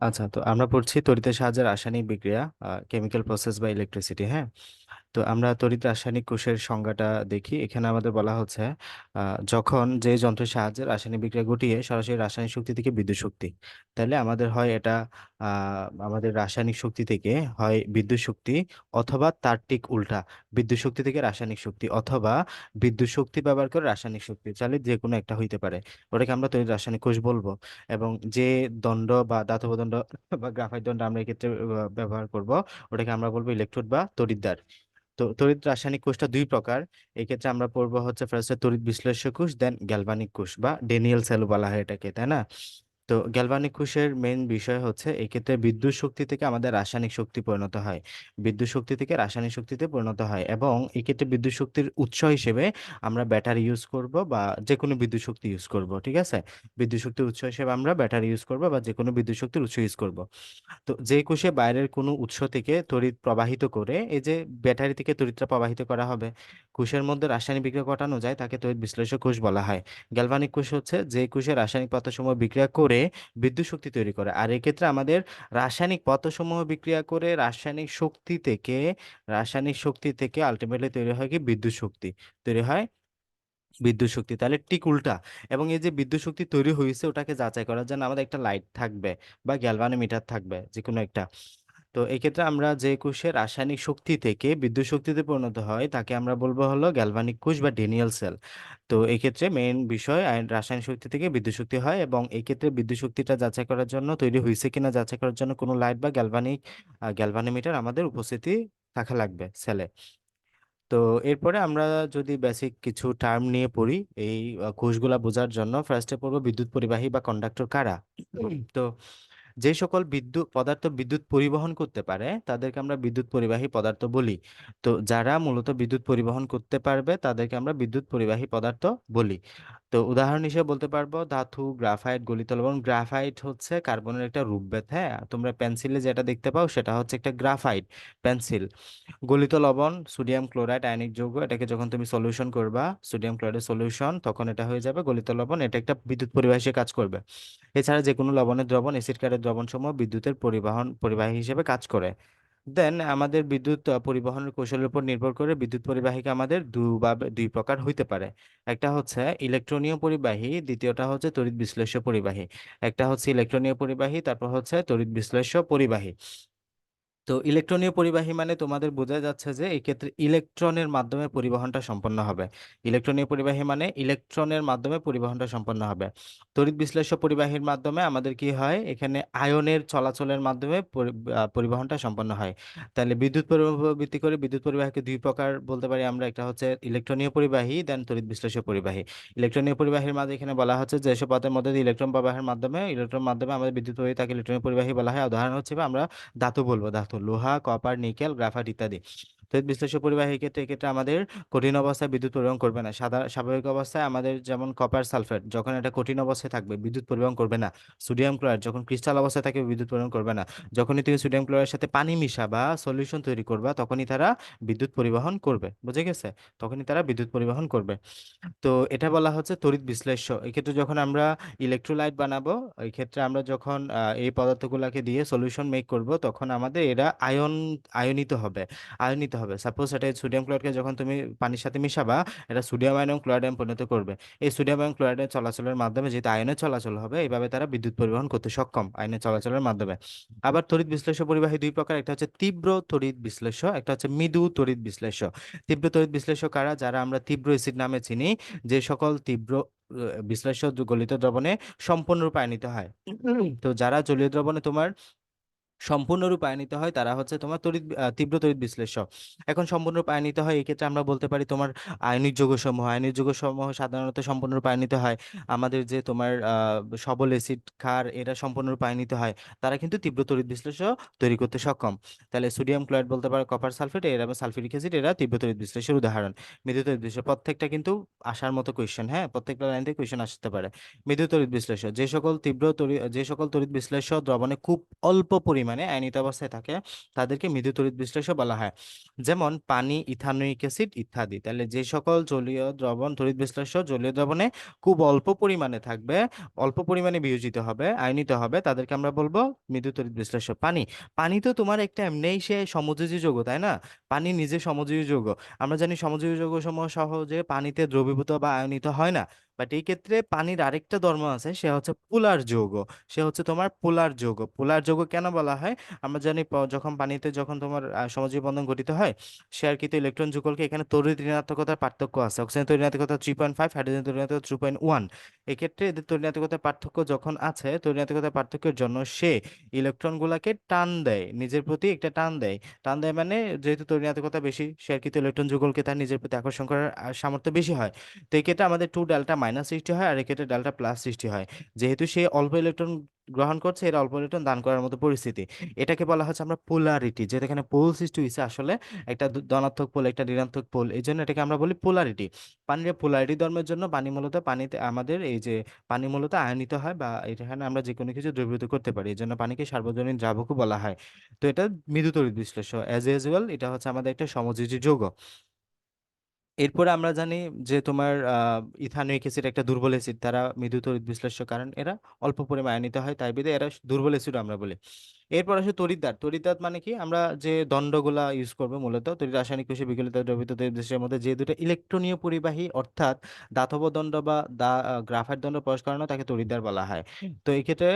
আচ্ছা, তো আমরা পড়ছি তড়িতের সাহায্যে রাসায়নিক বিক্রিয়া, কেমিক্যাল প্রসেস বা ইলেকট্রিসিটি। হ্যাঁ, তো আমরা তড়িৎ রাসায়নিক কোষের সংজ্ঞাটা দেখি। এখানে আমাদের বলা হচ্ছে যখন যে যন্ত্রের সাহায্যে রাসায়নিক বিক্রিয়া ঘটিয়ে সরাসরি রাসায়নিক শক্তি থেকে বিদ্যুৎ শক্তি, তাহলে আমাদের হয় এটা আমাদের রাসায়নিক শক্তি থেকে হয় বিদ্যুৎ শক্তি, অথবা তার ঠিক উল্টা, বিদ্যুৎ শক্তি থেকে রাসায়নিক শক্তি, অথবা বিদ্যুৎ শক্তি ব্যবহার করে রাসায়নিক শক্তি, তাহলে যে কোনো একটা হইতে পারে। ওটাকে আমরা তড়িৎ রাসায়নিক কোষ বলবো। এবং যে দণ্ড বা ধাতব দণ্ড বা গ্রাফাইট দণ্ড আমরা এক্ষেত্রে ব্যবহার করব, ওটাকে আমরা বলবো ইলেকট্রোড বা তড়িৎদ্বার। তো তড়িৎ রাসায়নিক কোষটা দুই প্রকার। এই ক্ষেত্রে আমরা পড়বো হচ্ছে ফার্স্টে তড়িৎ বিশ্লেষ্য কোষ, দেন গ্যালভানিক কোষ বা ডেনিয়েল সেল বলা হয় এটাকে, তাই না? তো গ্যালভানিক কোষের মেইন বিষয় হচ্ছে এই ক্ষেত্রে বিদ্যুৎ শক্তি থেকে আমাদের রাসায়নিক শক্তি পরিণত হয়, বিদ্যুৎ শক্তি থেকে রাসায়নিক শক্তিতে পরিণত হয়। এবং এই ক্ষেত্রে বিদ্যুৎ শক্তির উৎস হিসেবে আমরা ব্যাটারি ইউজ করব বা যে কোনো বিদ্যুৎ শক্তি ইউজ করব, ঠিক আছে? বিদ্যুৎ শক্তির উৎস হিসেবে আমরা ব্যাটারি ইউজ করব বা যে কোনো বিদ্যুৎ শক্তির উৎস ইউজ করব। তো যে কোষে বাইরের কোনো উৎস থেকে তড়িৎ প্রবাহিত করে, এই যে ব্যাটারি থেকে তড়িৎটা প্রবাহিত করা হবে, কোষের মধ্যে রাসায়নিক বিক্রিয়া ঘটানো যায়, তাকে তড়িৎ বিশ্লেষ্য কোষ বলা হয়। গ্যালভানিক কোষ হচ্ছে যে কোষে রাসায়নিক পদার্থসমূহ বিক্রিয়া করে বিদ্যুৎ শক্তি তৈরি করে। আর এক্ষেত্রে আমাদের রাসায়নিক পদার্থসমূহ বিক্রিয়া করে রাসায়নিক শক্তি থেকে আলটিমেটলি তৈরি হয় কি বিদ্যুৎ শক্তি, তৈরি হয় বিদ্যুৎ শক্তি। তাহলে ঠিক উল্টা। এবং এই যে বিদ্যুৎ শক্তি তৈরি হয়েছে ওটাকে যাচাই করার জন্য আমাদের একটা লাইট থাকবে বা গ্যালভানোমিটার থাকবে, যে কোনো একটা। তো এই ক্ষেত্রে আমরা যে কোষের রাসায়নিক শক্তি থেকে বিদ্যুৎ শক্তিতে পরিণত হয় তাকে আমরা বলবো হলো গ্যালভানিক কোষ বা ডেনিয়েল সেল। তো এই ক্ষেত্রে মেইন বিষয় রাসায়নিক শক্তি থেকে বিদ্যুৎ শক্তি হয়, এবং এই ক্ষেত্রে বিদ্যুৎ শক্তিটা যাচাই করার জন্য, তৈরি হয়েছে কিনা যাচাই করার জন্য কোনো লাইট বা গ্যালভানোমিটার আমাদের উপস্থিতি থাকা লাগবে সেলে। তো এরপরে আমরা যদি বেসিক কিছু টার্ম নিয়ে পড়ি এই কোষগুলা বোঝার জন্য, ফার্স্টে পড়বো বিদ্যুৎ পরিবাহী বা কন্ডাক্টর কারা। তো যে সকল বিদ্যুৎ পদার্থ বিদ্যুৎ পরিবহন করতে পারে তাদেরকে আমরা বিদ্যুৎ পরিবাহী পদার্থ বলি। তো যারা মূলত বিদ্যুৎ পরিবহন করতে পারবে তাদেরকে আমরা বিদ্যুৎ পরিবাহী পদার্থ বলি। তো উদাহরণ হিসেবে বলতে পারবো ধাতু, গ্রাফাইট, গলিত লবণ। গ্রাফাইট হচ্ছে কার্বনের একটা রূপভেদ। হ্যাঁ, তোমরা পেন্সিলে যেটা দেখতে পাও সেটা হচ্ছে একটা গ্রাফাইট পেন্সিল। গলিত লবণ সোডিয়াম ক্লোরাইড আয়নিক যৌগ, এটাকে যখন তুমি সলিউশন করবা, সোডিয়াম ক্লোরাইডের সলিউশন, তখন এটা হয়ে যাবে গলিত লবণ। এটা একটা বিদ্যুৎ পরিবাহী হিসেবে কাজ করবে। এছাড়া যে কোনো লবণের দ্রবণ, অ্যাসিড ক্ষারের দ্রবণ সমূহ বিদ্যুতের পরিবাহী হিসেবে কাজ করে। দেন আমাদের বিদ্যুৎ পরিবহনের কৌশলের উপর নির্ভর করে বিদ্যুৎ পরিবাহীকে আমাদের দুই প্রকার হইতে পারে। একটা হচ্ছে ইলেকট্রনীয় পরিবাহী, দ্বিতীয়টা হচ্ছে তড়িৎ বিশ্লেষ্য পরিবাহী। একটা হচ্ছে ইলেকট্রনীয় পরিবাহী, তারপর হচ্ছে তড়িৎ বিশ্লেষ্য পরিবাহী। তো ইলেকট্রনীয় পরিবাহী মানে তোমাদের বোঝা যাচ্ছে যে এই ক্ষেত্রে ইলেকট্রনের মাধ্যমে পরিবহনটা সম্পন্ন হবে। ইলেকট্রনীয় পরিবাহী মানে ইলেকট্রনের মাধ্যমে পরিবহনটা সম্পন্ন হবে। তড়িৎ বিশ্লেষ্য পরিবাহীর মাধ্যমে আমাদের কি হয়, এখানে আয়নের চলাচলের মাধ্যমে পরিবহনটা সম্পন্ন হয়। তাহলে বিদ্যুৎ পরিবাহ ভিত্তি করে বিদ্যুৎ পরিবাহীকে দুই প্রকার বলতে পারি আমরা। একটা হচ্ছে ইলেকট্রনীয় পরিবাহী, দেন তড়িৎ বিশ্লেষ্য পরিবাহী। ইলেকট্রনীয় পরিবাহীর মাঝে এখানে বলা হচ্ছে যেসব পথের মধ্যে দিয়ে ইলেকট্রন মাধ্যমে আমাদের বিদ্যুৎ পরিবাহী তাকে ইলেকট্রনীয় পরিবাহী বলা হয়। উদাহরণ হচ্ছে আমরা ধাতু বলবো, ধাতু লোহা, কপার, নিকেল, গ্রাফাইট ইত্যাদি। তড়িৎ বিশ্লেষ্য পরিবাহী ক্ষেত্রে এক্ষেত্রে আমাদের কঠিন অবস্থায় বিদ্যুৎ পরিবহন করবে না। স্বাভাবিক অবস্থায় আমাদের যেমন কপার সালফেট যখন এটা কঠিন অবস্থায় থাকবে বিদ্যুৎ পরিবহন করবে না। সোডিয়াম ক্লোরাইড যখন ক্রিস্টাল অবস্থায় থাকবে বিদ্যুৎ পরিবহন করবে না। যখনই তুমি সোডিয়াম ক্লোরাইডের সাথে পানি মিশাবা, সলিউশন তৈরি করবা, তখনই তারা বিদ্যুৎ পরিবহন করবে। বুঝে গেছে? তখনই তারা বিদ্যুৎ পরিবহন করবে। তো এটা বলা হচ্ছে তড়িৎ বিশ্লেষ্য। এক্ষেত্রে যখন আমরা ইলেকট্রোলাইট বানাবো, এই ক্ষেত্রে আমরা যখন এই পদার্থগুলোকে দিয়ে সলিউশন মেক করব, তখন আমাদের এরা আয়নিত হবে। সাপোজ এটা সোডিয়াম ক্লোরাইডকে যখন তুমি পানির সাথে মিশাবা, এটা সোডিয়াম আয়ন এবং ক্লোরাইড আয়ন পরিণত করবে। এই সোডিয়াম আয়ন ক্লোরাইডের চলাচলের মাধ্যমে যেহেতু আয়নের চলাচল হবে, এইভাবে তারা বিদ্যুৎ পরিবহন করতে সক্ষম আয়নের চলাচলের মাধ্যমে। আবার তড়িৎ বিশ্লেষ্য পরিবাহী দুই প্রকার। একটা হচ্ছে তীব্র তড়িৎ বিশ্লেষ্য, একটা হচ্ছে মৃদু তড়িৎ বিশ্লেষ্য। তীব্র তড়িৎ বিশ্লেষ্য কারা? যারা আমরা তীব্র অ্যাসিড নামে চিনি। যে সকল তীব্র বিশ্লেষ্য গলিত দ্রবণে সম্পূর্ণরূপে আয়নিত হয়। তো যারা জলীয় দ্রবণে তোমার সম্পূর্ণরূপে আয়নিত হয় তারা হচ্ছে তোমার তীব্র তড়িৎ বিশ্লেষ্য। এখন সম্পূর্ণরূপে আয়নিত হয় এই ক্ষেত্রে আমরা বলতে পারি তোমার আয়নিক যৌগসমূহ সাধারণত সম্পূর্ণরূপে আয়নিত হয়। আমাদের যে তোমার সবল অ্যাসিড ক্ষার, এরা সম্পূর্ণরূপে আয়নিত হয়। তারা কিন্তু তীব্র তড়িৎ বিশ্লেষ্য তৈরি করতে সক্ষম। তাহলে সোডিয়াম ক্লোরাইড বলতে পারো, কপার সালফেট এরা এবং সালফিউরিক অ্যাসিড, এরা তীব্র তড়িৎ বিশ্লেষ্যের উদাহরণ। মৃদু তড়িৎ বিশ্লেষ্য প্রত্যেকটা কিন্তু আসার মতো কোয়েশ্চেন, হ্যাঁ, প্রত্যেকটা লাইন থেকে কোয়েশ্চেন আসতে পারে। মৃদু তড়িৎ বিশ্লেষ্য যে সকল তড়িৎ বিশ্লেষ্য দ্রবণে খুব অল্প পরিমাণ পরিমাণে আয়নিত অবস্থায় থাকে তাদেরকে মৃদু তড়িৎ বিশ্লেষ্য বলা হয়। যেমন পানি, ইথানোয়িক অ্যাসিড ইত্যাদি। তাহলে যে সকল জলীয় দ্রবণ তড়িৎ বিশ্লেষ্য জলীয় দ্রবণে খুব অল্প পরিমাণে থাকবে, অল্প পরিমাণে বিয়োজিত হবে, আয়নিত হবে, তাদেরকে আমরা বলবো মৃদু তড়িৎ বিশ্লেষ্য। পানি, পানি তো তোমার একটা এমনিই সে সমযোজী যৌগ, তাই না? পানি নিজে সমযোজী যৌগ। আমরা জানি সমযোজী যৌগ সমূহ সহজে পানিতে দ্রবীভূত বা আয়নিত হয় না। বাট এই ক্ষেত্রে পানির আরেকটা ধর্ম আছে, সে হচ্ছে পোলার যৌগ। সে হচ্ছে তোমার পোলার যৌগ। পোলার যৌগ কেন বলা হয়? আমরা জানি যখন পানিতে যখন তোমার সমযোজী বন্ধন গঠিত হয়, শেয়ারকৃত ইলেকট্রন যুগলকে এখানে তড়িৎ ঋণাত্মকতার পার্থক্য আছে। অক্সিজেন তড়িৎ ঋণাত্মকতা 3.5, হাইড্রোজেন তড়িৎ ঋণাত্মকতা 3.1। এক্ষেত্রে এদের তড়িৎ ঋণাত্মকতার পার্থক্য যখন আছে, তড়িৎ ঋণাত্মকতার পার্থক্যের জন্য সে ইলেকট্রন গুলাকে টান দেয়, নিজের প্রতি একটা টান দেয়। টান দেয় মানে যেহেতু তড়িৎ ঋণাত্মকতা বেশি, শেয়ারকৃত ইলেকট্রন যুগলকে তার নিজের প্রতি আকর্ষণ করার সামর্থ্য বেশি হয়। তো এই ক্ষেত্রে আমাদের 2 ডেল্টা মাইনাস সৃষ্টি হয়, আর এক্ষেত্রে ডেল্টা প্লাস সৃষ্টি হয়। যেহেতু সে অল্প ইলেকট্রন গ্রহণ করছে, এর অল্প ইলেকট্রন দান করার মতো পরিস্থিতি। এটাকে বলা হচ্ছে আমরা পোলারিটি, যেটা এখানে পোল সৃষ্টি হয়েছে আসলে একটা ধনাত্মক পোল, একটা ঋণাত্মক পোল, এই জন্য এটাকে আমরা বলি পোলারিটি। পানির পোলারিটি ধর্মের জন্য পানি মূলত পানিতে আমাদের এই যে পানি মূলত আয়নিত হয়, বা এখানে আমরা যে কোনো কিছু দ্রবীভূত করতে পারি, এই জন্য পানিকে সার্বজনীন দ্রাবকও বলা হয়। তো এটা মৃদু তড়িৎ বিশ্লেষ্য। অ্যাজ ইউজুয়াল এটা হচ্ছে আমাদের একটা সমযোজী যৌগ। এরপরে আমরা জানি যে তোমার ইথানোয়িক অ্যাসিড একটা দুর্বল অ্যাসিড, তারা মৃদু তড়িৎ বিশ্লেষ্য, কারণ এরা অল্প পরিমাণে আয়নিত হয়, তাই বিধে এরা দুর্বল অ্যাসিড আমরা বলি। এরপর আসে তড়িৎদ্বার। তড়িৎদ্বার মানে কি? আমরা যে দণ্ডগুলা ইউজ করবো মূলত তড়িৎ রাসায়নিক কোষে বিগলিত দ্রবীভূত তড়িৎ বিশ্লেষণের মধ্যে যে দুটো ইলেকট্রনীয় পরিবাহী, অর্থাৎ ধাতব দণ্ড বা গ্রাফাইট দণ্ড প্রকাশ করানো, তাকে তড়িৎদ্বার বলা হয়। তো এই ক্ষেত্রে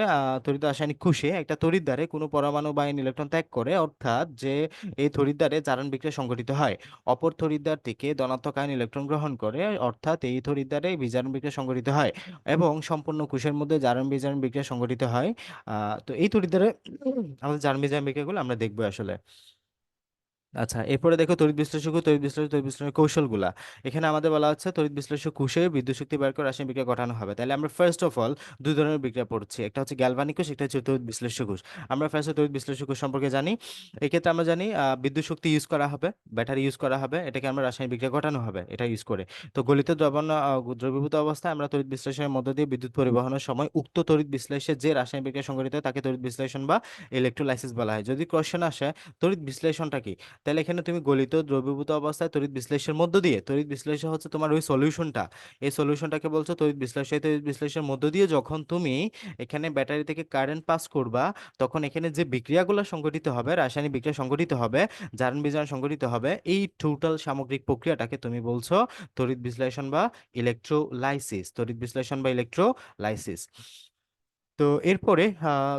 তড়িৎ রাসায়নিক কোষে একটা তড়িৎদ্বারে কোনো পরমাণু বা আয়ন ইলেকট্রন ত্যাগ করে, অর্থাৎ যে এই তড়িৎদ্বারে জারণ বিক্রিয়া সংঘটিত হয়। অপর তড়িৎদ্বার থেকে ধনাত্মক আয়ন ইলেকট্রন গ্রহণ করে, অর্থাৎ এই তড়িৎদ্বারে বিজারণ বিক্রিয়া সংঘটিত হয় এবং সম্পূর্ণ কোষের মধ্যে জারণ বিজারণ বিক্রিয়া সংঘটিত হয়। তো এই তড়িৎদ্বারে আমাদের জারণ বিজারণ বিক্রিয়াগুলো আমরা দেখবো আসলে। আচ্ছা, এরপরে দেখো তড়িৎ বিশ্লেষক ও তড়িৎ বিশ্লেষণের কৌশলগুলা। এখানে আমাদের বলা হচ্ছে তড়িৎ বিশ্লেষক কোষে বিদ্যুৎ শক্তি বের করে রাসায়নিক বিক্রিয়া ঘটানো হবে। তাহলে আমরা ফার্স্ট অফ অল দুই ধরনের বিক্রিয়া পড়ছি, একটা হচ্ছে গ্যালভানিক কোষ, একটা হচ্ছে তড়িৎ বিশ্লেষক কোষ। আমরা ফার্স্টে তড়িৎ বিশ্লেষক কোষ সম্পর্কে জানি। এক্ষেত্রে আমরা জানি বিদ্যুৎ শক্তি ইউজ করা হবে, ব্যাটারি ইউজ করা হবে, এটাকে আমরা রাসায়নিক বিক্রিয়া ঘটানো হবে এটা ইউজ করে। তো গলিত দ্রবণ দ্রবীভূত অবস্থায় আমরা তড়িৎ বিশ্লেষণের মধ্য দিয়ে বিদ্যুৎ পরিবহনের সময় উক্ত তড়িৎ বিশ্লেষে যে রাসায়নিক বিক্রিয়া সংঘটিত হয় তাকে তড়িৎ বিশ্লেষণ বা ইলেকট্রোলাইসিস বলা হয়। যদি কোশ্চেন আসে তড়িৎ বিশ্লেষণটা কি, তাহলে এখানে তুমি গলিত দ্রবীভূত অবস্থায় তড়িৎ বিশ্লেষণের মধ্য দিয়ে, তড়িৎ বিশ্লেষণ হচ্ছে তোমার ওই সলিউশনটা, এই সলিউশনটাকে বলছো তড়িৎ বিশ্লেষণ। এই তড়িৎ বিশ্লেষণের মধ্য দিয়ে যখন তুমি এখানে ব্যাটারি থেকে কারেন্ট পাস করবা, তখন এখানে যে বিক্রিয়াগুলো সংঘটিত হবে, রাসায়নিক বিক্রিয়া সংঘটিত হবে, জারণ বিজারণ সংঘটিত হবে, এই টোটাল সামগ্রিক প্রক্রিয়াটাকে তুমি বলছো তড়িৎ বিশ্লেষণ বা ইলেকট্রোলাইসিস। তড়িৎ বিশ্লেষণ বা ইলেকট্রোলাইসিস। তো এরপরে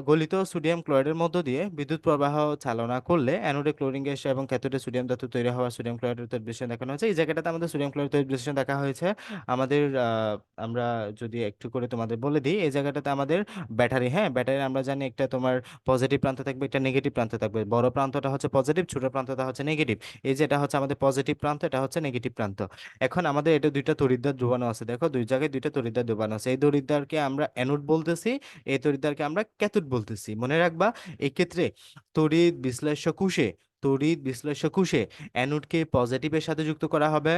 গলিত সোডিয়াম ক্লোরাইডের মধ্য দিয়ে বিদ্যুৎ প্রবাহ চালনা করলে অ্যানোডে ক্লোরিন গ্যাস এবং ক্যাথোডে সোডিয়াম ধাতু তৈরি হওয়া সোডিয়াম ক্লোরাইডের তড়িৎ বিশ্লেষণ দেখানো হয়েছে। এই জায়গাটাতে আমাদের সোডিয়াম ক্লোরাইড তড়িৎ বিশ্লেষণ দেখা হয়েছে। আমাদের আমরা যদি একটু করে তোমাদের বলে দিই, এই জায়গাটাতে আমাদের ব্যাটারি, হ্যাঁ ব্যাটারি আমরা জানি একটা তোমার পজিটিভ প্রান্ত থাকবে, একটা নেগেটিভ প্রান্ত থাকবে। বড় প্রান্তটা হচ্ছে পজিটিভ, ছোট প্রান্তটা হচ্ছে নেগেটিভ। এই যে এটা হচ্ছে আমাদের পজিটিভ প্রান্ত, এটা হচ্ছে নেগেটিভ প্রান্ত। এখন আমাদের এটা দুইটা তড়িৎদ্বার ডুবানো আছে, দেখো দুই জায়গায় দুইটা তড়িৎদ্বার ডুবানো আছে। এই তড়িৎদ্বারকে আমরা অ্যানোড বলতেছি, এই তড়িৎদ্বারকে আমরা ক্যাথোড বলতেছি, মনে রাখবা। এক্ষেত্রে তড়িৎ বিশ্লেষ্য কোষে, তড়িৎ বিশ্লেষ্য কোষে অ্যানোডকে পজিটিভের সাথে যুক্ত করা হবে,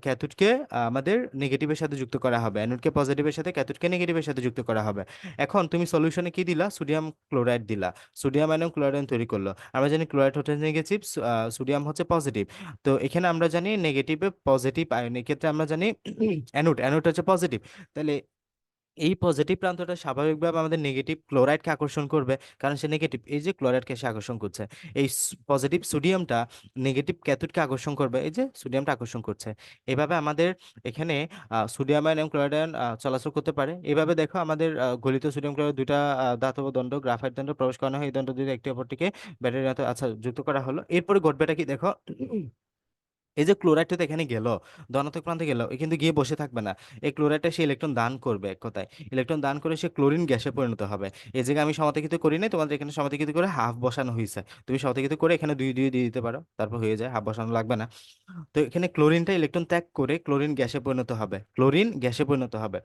ক্যাথোডকে আমাদের নেগেটিভের সাথে যুক্ত করা হবে। অ্যানোডকে পজিটিভের সাথে, ক্যাথোডকে নেগেটিভের সাথে যুক্ত করা হবে। এখন তুমি সলিউশনে কি দিলা? সোডিয়াম ক্লোরাইড দিলা, সোডিয়াম আয়ন ক্লোরাইড আয়ন তৈরি করলো। আমরা জানি ক্লোরাইড হচ্ছে নেগেটিভ, সোডিয়াম হচ্ছে পজিটিভ। তো এখানে আমরা জানি নেগেটিভে পজিটিভ আয়ন, এক্ষেত্রে আমরা জানি অ্যানোড, অ্যানোড হচ্ছে পজিটিভ। তাহলে এই পজিটিভ প্রান্তটা স্বাভাবিকভাবে আমাদের নেগেটিভ ক্লোরাইডকে আকর্ষণ করবে, কারণ সে নেগেটিভ, এই যে ক্লোরাইডকে সে আকর্ষণ করছে। এই পজিটিভ সোডিয়ামটা নেগেটিভ ক্যাথোডকে আকর্ষণ করবে, এই যে সোডিয়ামটা আকর্ষণ করছে। এভাবে আমাদের এখানে সোডিয়াম আয়ন এবং ক্লোরাইড আয়ন চলাচল করতে পারে। এভাবে দেখো আমাদের গলিত সোডিয়াম ক্লোরাইড দুইটা ধাতব দণ্ড গ্রাফাইট দণ্ড প্রবেশ করানো হয়, এই দণ্ড দুটো একটি অপরটিকে ব্যাটারি আচ্ছা যুক্ত করা হলো। এরপরে ঘটবেটা কি দেখো, এই যে ক্লোরাইডটা তো এখানে গেল, ধনাত্মক প্রান্তে গেল, এ কিন্তু গিয়ে বসে থাকবে না। এই ক্লোরাইডটা সে ইলেকট্রন দান করবে, এক কথায় ইলেকট্রন দান করে সে ক্লোরিন গ্যাসে পরিণত হবে। এই জায়গায় আমি সমাতিকৃত করি নাই, তোমাদের এখানে সমাতিকৃত করে হাফ বসানো হয়েছে। তুমি সমাতিকৃত করে এখানে দুই দুই দিয়ে দিতে পারো, তারপর হয়ে যায়, হাফ বসানো লাগবে না। তো এখানে ক্লোরিনটা ইলেকট্রন ত্যাগ করে ক্লোরিন গ্যাসে পরিণত হবে, ক্লোরিন গ্যাসে পরিণত হবে।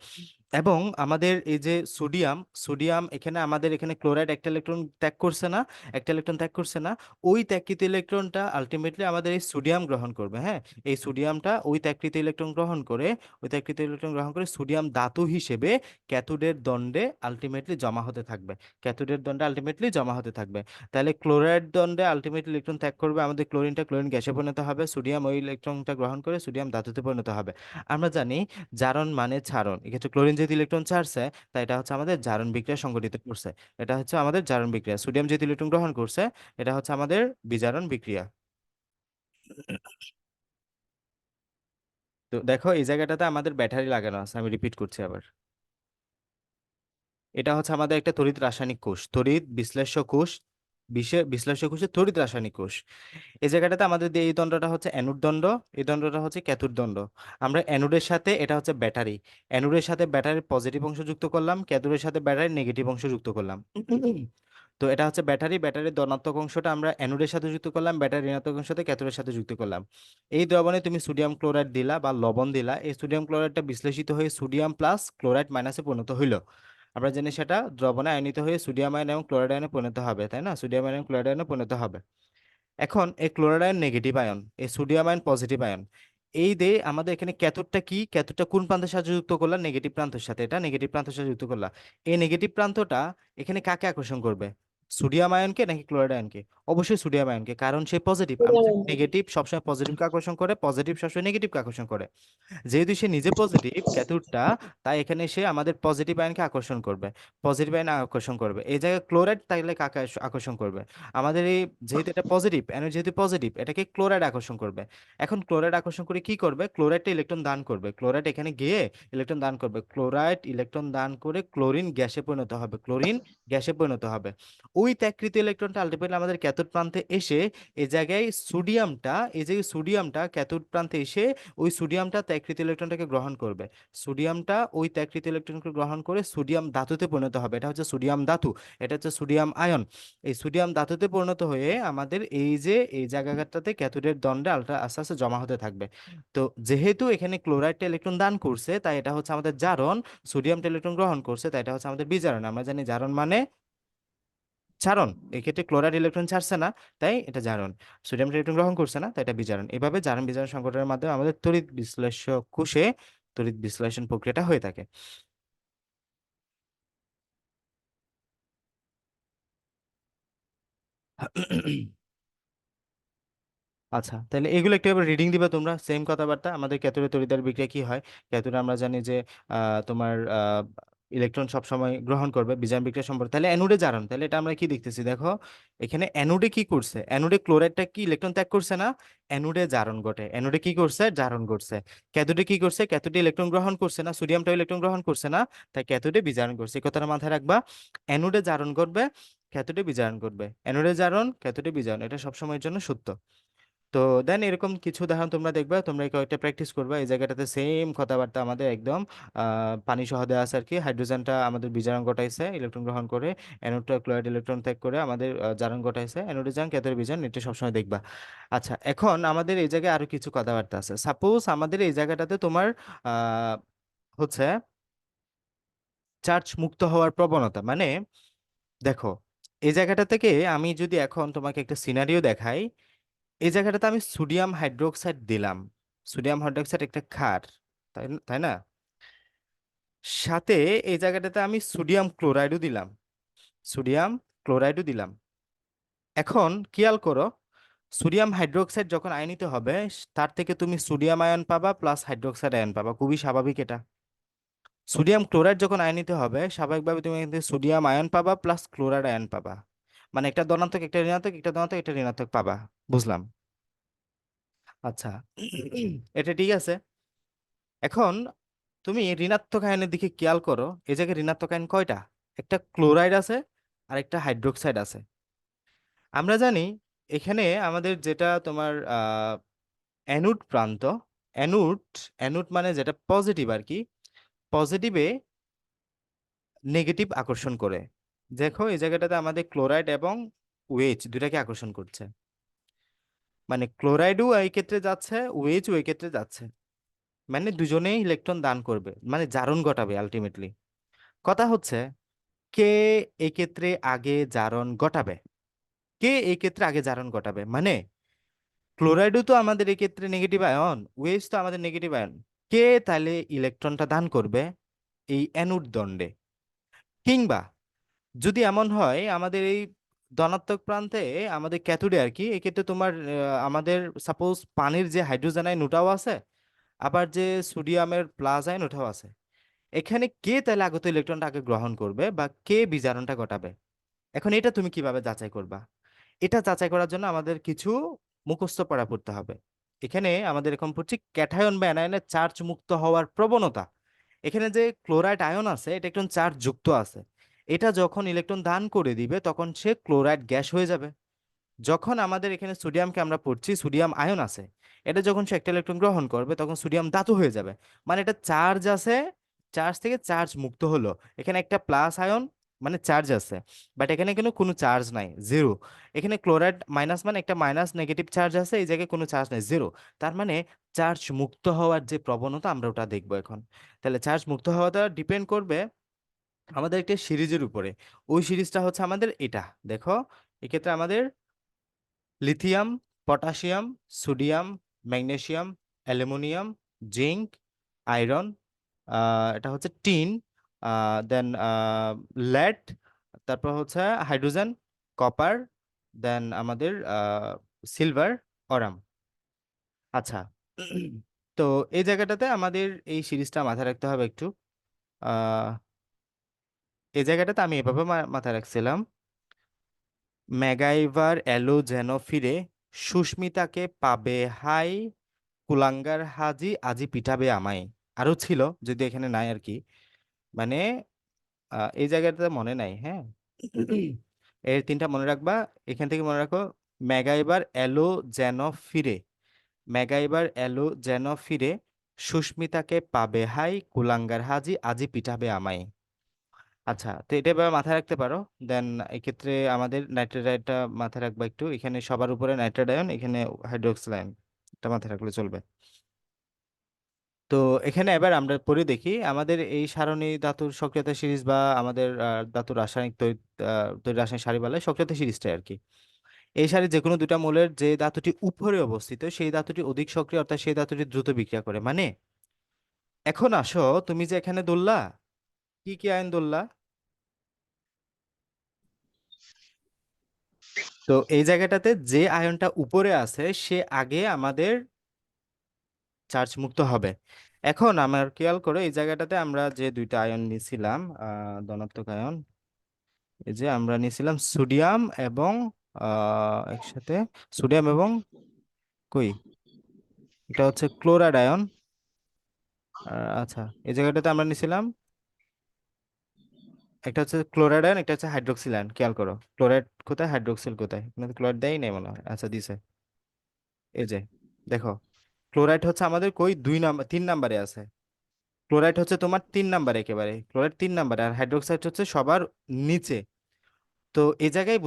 এবং আমাদের এই যে সোডিয়াম, সোডিয়াম এখানে আমাদের এখানে ক্লোরাইড একটা ইলেকট্রন ত্যাগ করছে না, একটা ইলেকট্রন ত্যাগ করছে না, ওই ত্যাগকৃত ইলেকট্রনটা আলটিমেটলি আমাদের এই সোডিয়াম গ্রহণ করবে। হবে, হ্যাঁ। এই সোডিয়ামটা ওই ত্যাগকৃত ইলেকট্রন গ্রহণ করে, ওই ত্যাগকৃত ইলেকট্রন গ্রহণ করে সোডিয়াম ধাতু হিসেবে ক্যাথোডের দণ্ডে আলটিমেটলি জমা হতে থাকবে, ক্যাথোডের দণ্ডে আলটিমেটলি জমা হতে থাকবে। তাহলে ক্লোরাইড দণ্ডে আলটিমেটলি ইলেকট্রন ত্যাগ করবে আমাদের ক্লোরিনটা, ক্লোরিন গ্যাসে পরিণত হবে, সোডিয়াম ওই ইলেকট্রনটা গ্রহণ করে সোডিয়াম ধাতুতে পরিণত হবে। আমরা জানি জারণ মানে ছাড়ন, এক্ষেত্রে ক্লোরিন যেহেতু ইলেকট্রন ছাড়ছে তাই এটা হচ্ছে আমাদের জারণ বিক্রিয়া সংঘটিত করছে, এটা হচ্ছে আমাদের জারণ বিক্রিয়া। সোডিয়াম যেহেতু ইলেকট্রন গ্রহণ করছে এটা হচ্ছে আমাদের বিজারণ বিক্রিয়া। তো দেখো এই জায়গাটাতে আমাদের ব্যাটারি লাগানো আছে, আমি রিপিট করছি আবার। এটা হচ্ছে আমাদের একটা তড়িৎ রাসায়নিক কোষ, তড়িৎ বিশ্লেষ্য কোষ, বিশ্লেষ্য কোষের তড়িৎ রাসায়নিক কোষ। এই জায়গাটাতে আমাদের এই দণ্ডটা হচ্ছে অ্যানোড দণ্ড, এই দণ্ডটা হচ্ছে ক্যাথোড দণ্ড। আমরা অ্যানোডের সাথে, এটা হচ্ছে ব্যাটারি, অ্যানোডের সাথে ব্যাটারির পজিটিভ অংশ যুক্ত করলাম, ক্যাথোডের সাথে ব্যাটারির নেগেটিভ অংশ যুক্ত করলাম। তো এটা হচ্ছে ব্যাটারি, ব্যাটারির ধনাত্মক অংশটা আমরা অ্যানোডের সাথে যুক্ত করলাম, ব্যাটারির ঋণাত্মক অংশতে ক্যাথোডের সাথে যুক্ত করলাম। এই দ্রবণে তুমি সোডিয়াম ক্লোরাইড দিলা বা লবণ দিলা, এই সোডিয়াম ক্লোরাইডটা বিশ্লেষিত হয়ে সোডিয়াম প্লাস ক্লোরাইড মাইনাসে পরিণত হইলো। আমরা জানি সেটা দ্রবণে আয়নিত হয়ে সোডিয়াম আয়ন এবং ক্লোরাইড আয়নে পরিণত হবে, তাই না, সোডিয়াম আয়ন এবং ক্লোরাইড আয়নে পরিণত হবে। এখন এই ক্লোরাইড আয়ন নেগেটিভ আয়ন, এই সোডিয়াম আয়ন পজিটিভ আয়ন। এই দে আমাদের এখানে ক্যাথোডটা কি, ক্যাথোডটা কোন প্রান্তের সাথে যুক্ত করলাম, নেগেটিভ প্রান্তের সাথে, এটা নেগেটিভ প্রান্তের সাথে যুক্ত করলাম। এই নেগেটিভ প্রান্তটা এখানে কাকে আকর্ষণ করবে, সোডিয়াম আয়নকে নাকি ক্লোরাইড আয়নকে? অবশ্যই সোডিয়াম আয়নকে, কারণ সে পজিটিভ। আমরা জানি নেগেটিভ সবসময় পজিটিভকে আকর্ষণ করে, পজিটিভ সবসময় নেগেটিভকে আকর্ষণ করে। যেহেতু সে নিজে পজিটিভ ক্যাথোডটা, তাই এখানে সে আমাদের পজিটিভ আয়নকে আকর্ষণ করবে, পজিটিভ আয়ন আকর্ষণ করবে। এই জায়গায় ক্লোরাইড তাইলে কাকে আকর্ষণ করবে? আমাদের এই, যেহেতু এটা পজিটিভ, এনার্জি যেহেতু পজিটিভ, এটাকে ক্লোরাইড আকর্ষণ করবে। এখন ক্লোরাইড আকর্ষণ করে কি করবে, ক্লোরাইডটা ইলেকট্রন দান করবে, ক্লোরাইড এখানে গিয়ে ইলেকট্রন দান করবে, ক্লোরাইড ইলেকট্রন দান করে ক্লোরিন গ্যাসে পরিণত হবে, ক্লোরিন গ্যাসে পরিণত হবে। ওই ত্যাগকৃত ইলেকট্রনটা আলটিমেটলি আমাদের ক্যাথোড প্রান্তে এসে এই জায়গায় সোডিয়ামটা, এই যে সোডিয়ামটা ক্যাথোড প্রান্তে এসে ওই সোডিয়ামটা ত্যাগকৃত ইলেকট্রনটাকে গ্রহণ করবে, সোডিয়ামটা ওই ত্যাগকৃত ইলেকট্রনকে গ্রহণ করে সোডিয়াম ধাতুতে পরিণত হবে, এটা হচ্ছে সোডিয়াম ধাতু, এটা হচ্ছে সোডিয়াম আয়ন। এই সোডিয়াম ধাতুতে পরিণত হয়ে আমাদের এই যে এই জায়গাটাতে ক্যাথোডের দণ্ডে আলট্রা আস্তে আস্তে জমা হতে থাকবে। তো যেহেতু এখানে ক্লোরাইডটা ইলেকট্রন দান করছে তাই এটা হচ্ছে আমাদের জারণ, সোডিয়ামটা ইলেকট্রন গ্রহণ করছে তাই এটা হচ্ছে আমাদের বিজারণ। আমরা জানি জারণ মানে জারণ, এক্ষেত্রে ক্লোরাইড ইলেকট্রন ছাড়ছে না তাই এটা জারণ, সোডিয়াম ইলেকট্রন গ্রহণ করছে না তাই এটা বিজারণ। এভাবে জারণ বিজারণ সংঘটনের মাধ্যমে আমাদের তড়িৎ বিশ্লেষ্য কোষে তড়িৎ বিশ্লেষণ প্রক্রিয়াটা হয়ে থাকে। আচ্ছা, তাহলে এগুলো একটু এবার রিডিং দিবা তোমরা, সেম কথাবার্তা। আমাদের ক্যাথোডে তড়িৎদ্বার বিক্রিয়া কি হয়, ক্যাথোডে আমরা জানি যে তোমার ইলেকট্রন সব সময় গ্রহণ করবে, বিজারণ বিক্রিয়া সম্পর্কে। তাহলে অ্যানোডে জারণ, তাহলে এটা আমরা কি দেখতেছি দেখো, এখানে অ্যানোডে কি করছে, অ্যানোডে ক্লোরাইডটা কি ইলেকট্রন ত্যাগ করছে না, অ্যানোডে জারণ ঘটে, অ্যানোডে কি করছে, জারণ ঘটছে। ক্যাথোডে কি করছে, ক্যাথোডে ইলেকট্রন গ্রহণ করছে না, সোডিয়ামটা ইলেকট্রন গ্রহণ করছে না, তাই ক্যাথোডে বিজারণ করছে। এই কথাটা মাথায় রাখবা, অ্যানোডে জারণ ঘটবে, ক্যাথোডে বিজারণ ঘটবে, অ্যানোডে জারণ ক্যাথোডে বিজারণ, এটা সবসময়ের জন্য সত্য। তো দেন এরকম কিছু উদাহরণ তোমরা দেখবা, তোমরা এই কয়েকটা প্র্যাকটিস করবা। এই জায়গাটাতে সেম কথাবার্তা আমাদের একদম পানি সহ দেওয়া আছে আর কি। হাইড্রোজেনটা আমাদের বিজারণ ঘটাইছে ইলেকট্রন গ্রহণ করে, অ্যানোডটা ক্লোরাইড ইলেকট্রন ত্যাগ করে আমাদের জারণ ঘটাইছে, অ্যানোডে জারণ ক্যাথোডে বিজারণ, এটা সবসময় দেখবা। আচ্ছা, এখন আমাদের এই জায়গায় আরো কিছু কথাবার্তা আছে। সাপোজ আমাদের এই জায়গাটাতে তোমার আহ হচ্ছে চার্জ মুক্ত হওয়ার প্রবণতা, মানে দেখো এই জায়গাটা থেকে আমি যদি এখন তোমাকে একটা সিনারিও দেখাই, এই জায়গাটাতে আমি সোডিয়াম হাইড্রোক্সাইড দিলাম, সোডিয়াম হাইড্রোক্সাইড একটা ক্ষার, তাই না, সাথে এই জায়গাটাতে আমি সোডিয়াম ক্লোরাইডও দিলাম, সোডিয়াম ক্লোরাইডও দিলাম। এখন খেয়াল করো, সোডিয়াম হাইড্রোক্সাইড যখন আয়নিত হবে তার থেকে তুমি সোডিয়াম আয়ন পাবা প্লাস হাইড্রোক্সাইড আয়ন পাবা, খুবই স্বাভাবিক এটা। সোডিয়াম ক্লোরাইড যখন আয়নিত হবে স্বাভাবিকভাবে তুমি এখান থেকে সোডিয়াম আয়ন পাবা প্লাস ক্লোরাইড আয়ন পাবা, মানে একটা ধনাত্মক একটা ঋণাত্মক, একটা ধনাত্মক একটা ঋণাত্মক পাবা। বুঝলাম? আচ্ছা, এটা ঠিক আছে। এখন তুমি ঋণাত্মক আয়নের দিকে খেয়াল করো, এই জায়গায় ঋণাত্মক আয়ন কয়টা, একটা ক্লোরাইড আছে আর একটা হাইড্রোক্সাইড আছে। আমরা জানি এখানে আমাদের যেটা তোমার অ্যানোড প্রান্ত, অ্যানোড, অ্যানোড মানে যেটা পজিটিভ আর কি, পজিটিভে নেগেটিভ আকর্ষণ করে। দেখো এই জায়গাটাতে আমাদের ক্লোরাইড এবং ওএইচ দুটাকে আকর্ষণ করছে, মানে ক্লোরাইডও এই ক্ষেত্রে যাচ্ছে, ওএইচও এই ক্ষেত্রে যাচ্ছে, মানে দুজনেই ইলেকট্রন দান করবে, মানে জারণ ঘটাবে আলটিমেটলি। কথা হচ্ছে কে এই ক্ষেত্রে আগে জারণ ঘটাবে, কে এই ক্ষেত্রে আগে জারণ ঘটাবে, মানে ক্লোরাইডও তো আমাদের এক্ষেত্রে নেগেটিভ আয়ন, ওএইচ তো আমাদের নেগেটিভ আয়ন। কে তাহলে ইলেকট্রনটা দান করবে এই অ্যানোড দণ্ডে? কিংবা যদি এমন হয় আমাদের এই ধনাত্মক প্রান্তে, আমাদের ক্যাথোডে আর কি, এক্ষেত্রে তোমার আমাদের সাপোজ পানির যে হাইড্রোজেন আয়ন ওটাও আছে, আবার যে সোডিয়ামের প্লাস আয়ন ওটাও আছে। এখানে কে তাহলে আগত ইলেকট্রনটা আগে গ্রহণ করবে বা কে বিজারণটা ঘটাবে? এখন এটা তুমি কিভাবে যাচাই করবা? এটা যাচাই করার জন্য আমাদের কিছু মুখস্থ পড়া পড়তে হবে। এখানে আমাদের এখন পড়ছি ক্যাটায়ন বা অ্যানায়নের চার্জ মুক্ত হওয়ার প্রবণতা। এখানে যে ক্লোরাইড আয়ন আছে এটা একটু চার্জ যুক্ত আছে। এটা যখন ইলেকট্রন দান করে দিবে তখন সে ক্লোরাইড গ্যাস হয়ে যাবে। যখন আমাদের এখানে সোডিয়ামকে আমরা পড়ছি, সোডিয়াম আয়ন আছে, এটা যখন সে একটা ইলেকট্রন গ্রহণ করবে তখন সোডিয়াম ধাতু হয়ে যাবে। মানে এটা চার্জ আছে, চার্জ থেকে চার্জ মুক্ত হলো। এখানে একটা প্লাস আয়ন মানে চার্জ আছে, বাট এখানে কিন্তু কোনো চার্জ নাই, জিরো। এখানে ক্লোরাইড মাইনাস মানে একটা মাইনাস নেগেটিভ চার্জ আছে, এই জায়গায় কোনো চার্জ নাই, জিরো। তার মানে চার্জ মুক্ত হওয়ার যে প্রবণতা আমরা ওটা দেখবো এখন। তাহলে চার্জ মুক্ত হওয়াটা ডিপেন্ড করবে আমাদের একটা সিরিজের উপরে। ওই সিরিজটা হচ্ছে আমাদের এটা, দেখো এক্ষেত্রে আমাদের lithium, potassium, sodium, magnesium, aluminium, zinc, iron, এটা হচ্ছে টিন, দেন লেড, তারপর হচ্ছে হাইড্রোজেন, কপার, দেন আমাদের সিলভার, অরাম। আচ্ছা, তো এই জায়গাটাতে আমাদের এই সিরিজটা মাথায় রাখতে হবে একটু। আহ এই জায়গাটাতে আমি এভাবে মাথায় রাখছিলাম: ম্যাগাইভার এলো যেন ফিরে, সুস্মিতাকে পাবে হাই, কুলাঙ্গার হাজি আজি পিঠাবে আমায়। আরো ছিল, যদি এখানে নাই আর কি। মানে এই জায়গাটাতে মনে নাই, হ্যাঁ। এর তিনটা মনে রাখবা। এখান থেকে মনে রাখো: ম্যাগাইভার এলো যেন ফিরে, ম্যাগাইভার এলো যেন ফিরে, সুস্মিতাকে পাবে হাই, কুলাঙ্গার হাজি আজি পিঠাবে আমায়। আচ্ছা, তো এটা এবার মাথায় রাখতে পারো। দেন এক্ষেত্রে আমাদের নাইট্রেট আয়নটা মাথায় রাখবা একটু, এখানে সবার উপরে নাইট্রেট আয়ন, এখানে হাইড্রোক্সিল আয়ন, এটা মাথায় রাখলে চলবে। তো এখানে এবার আমরা পড়ে দেখি আমাদের এই সারণী ধাতুর সক্রিয়তা সিরিজ বা আমাদের ধাতুর রাসায়নিক তৈরি রাসায়নিক সারি বলে সক্রিয়তা সিরিজটা আর কি। এই সারির যে কোনো দুটা মৌলের যে ধাতুটি উপরে অবস্থিত সেই ধাতুটি অধিক সক্রিয়, অর্থাৎ সেই ধাতুটি দ্রুত বিক্রিয়া করে। মানে এখন আসো, তুমি যে এখানে ধরলা কি কি আয়ন ধরলা, তো এই জায়গাটাতে যে আয়নটা উপরে আছে সে আগে আমাদের চার্জ মুক্ত হবে। এখন আমার খেয়াল করো এই জায়গাটাতে আমরা যে দুইটা আয়ন নিয়েছিলাম, ধনাত্মক আয়ন, এই যে আমরা নিয়েছিলাম সোডিয়াম এবং একসাথে সোডিয়াম এবং কই, এটা হচ্ছে ক্লোরাইড আয়ন। আচ্ছা, এই জায়গাটাতে আমরা নিয়েছিলাম একটা হচ্ছে ক্লোরাইড আয়ন, একটা হচ্ছে হাইড্রোক্সিল আয়ন। খেয়াল করো ক্লোরাইড কোথায়, হাইড্রোক্সিল কোথায়, এখানে তো ক্লোরাইড দেয়ই নেই মনে হয়। আচ্ছা দিছে, এই যে দেখো, ক্লোরাইড হচ্ছে আমাদের কই 2 নাম্বার 3 নাম্বারে আছে। ক্লোরাইড হচ্ছে তোমার 3 নাম্বারে, একেবারে ক্লোরাইড 3 নাম্বারে, আর হাইড্রোক্সাইড হচ্ছে সবার নিচে। তো এই জায়গায়